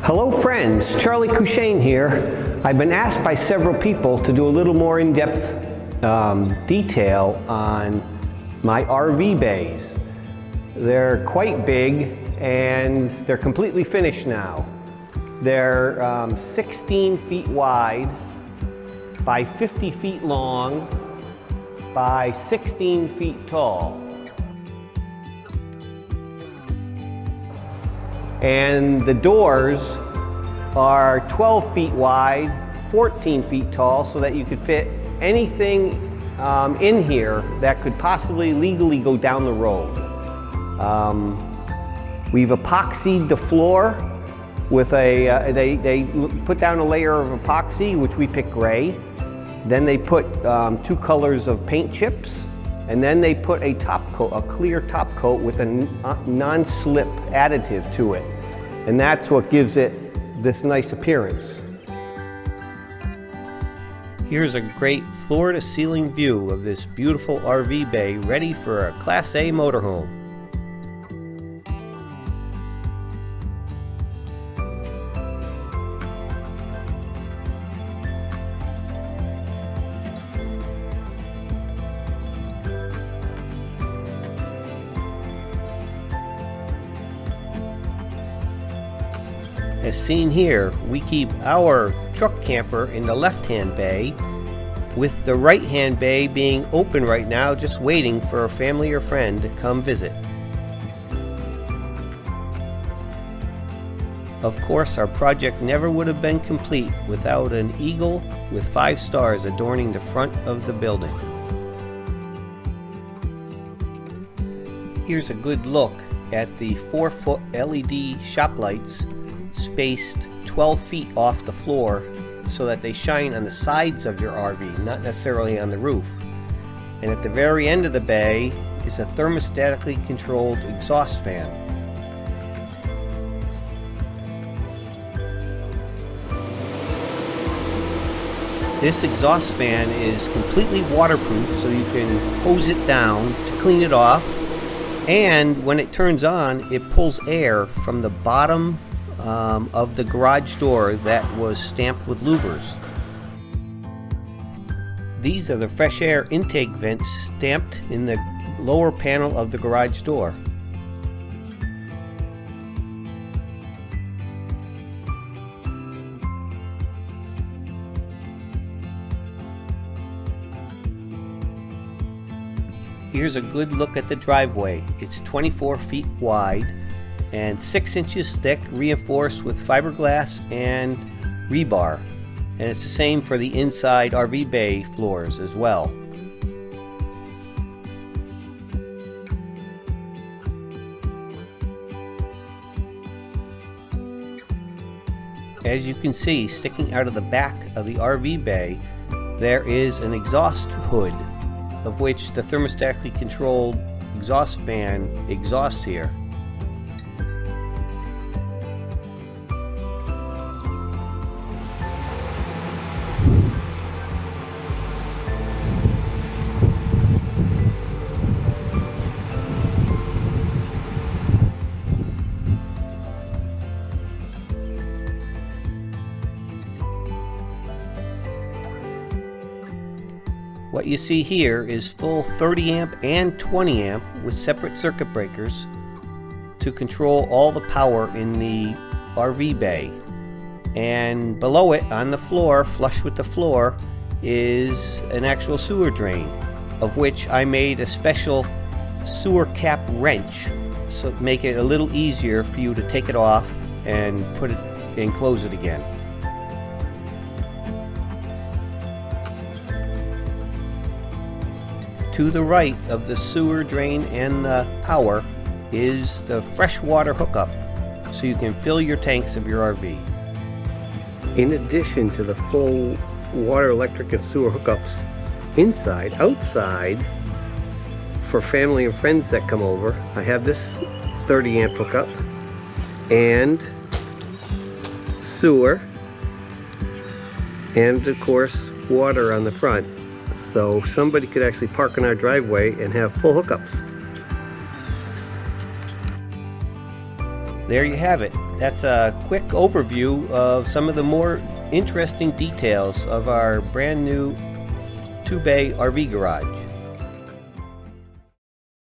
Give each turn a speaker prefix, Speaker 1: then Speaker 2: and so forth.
Speaker 1: Hello friends, Charlie Cushane here. I've been asked by several people to do a little more in-depth detail on my RV bays. They're quite big and they're completely finished now. They're 16 feet wide by 50 feet long by 16 feet tall. And the doors are 12 feet wide, 14 feet tall, so that you could fit anything in here that could possibly legally go down the road. We've epoxied the floor with they put down a layer of epoxy, which we picked gray. Then they put 2 colors of paint chips, and then they put a top coat, a clear top coat with a non-slip additive to it. And that's what gives it this nice appearance. Here's a great floor-to-ceiling view of this beautiful RV bay ready for a Class A motorhome. As seen here, we keep our truck camper in the left-hand bay, with the right-hand bay being open right now, just waiting for a family or friend to come visit. Of course, our project never would have been complete without an eagle with 5 stars adorning the front of the building. Here's a good look at the 4-foot LED shop lights spaced 12 feet off the floor so that they shine on the sides of your RV, not necessarily on the roof. And at the very end of the bay is a thermostatically controlled exhaust fan. This exhaust fan is completely waterproof, so you can hose it down to clean it off, and when it turns on, it pulls air from the bottom of the garage door that was stamped with louvers. These are the fresh air intake vents stamped in the lower panel of the garage door. Here's a good look at the driveway. It's 24 feet wide and 6 inches thick, reinforced with fiberglass and rebar. And it's the same for the inside RV bay floors as well. As you can see, sticking out of the back of the RV bay, there is an exhaust hood, of which the thermostatically controlled exhaust fan exhausts here. What you see here is full 30 amp and 20 amp with separate circuit breakers to control all the power in the RV bay. And below it, on the floor, flush with the floor, is an actual sewer drain, of which I made a special sewer cap wrench so to make it a little easier for you to take it off and put it and close it again. To the right of the sewer drain and the power is the freshwater hookup, so you can fill your tanks of your RV. In addition to the full water, electric, and sewer hookups outside, for family and friends that come over, I have this 30 amp hookup and sewer, and of course water on the front. So somebody could actually park in our driveway and have full hookups. there you have it. That's a quick overview of some of the more interesting details of our brand new 2-bay RV garage.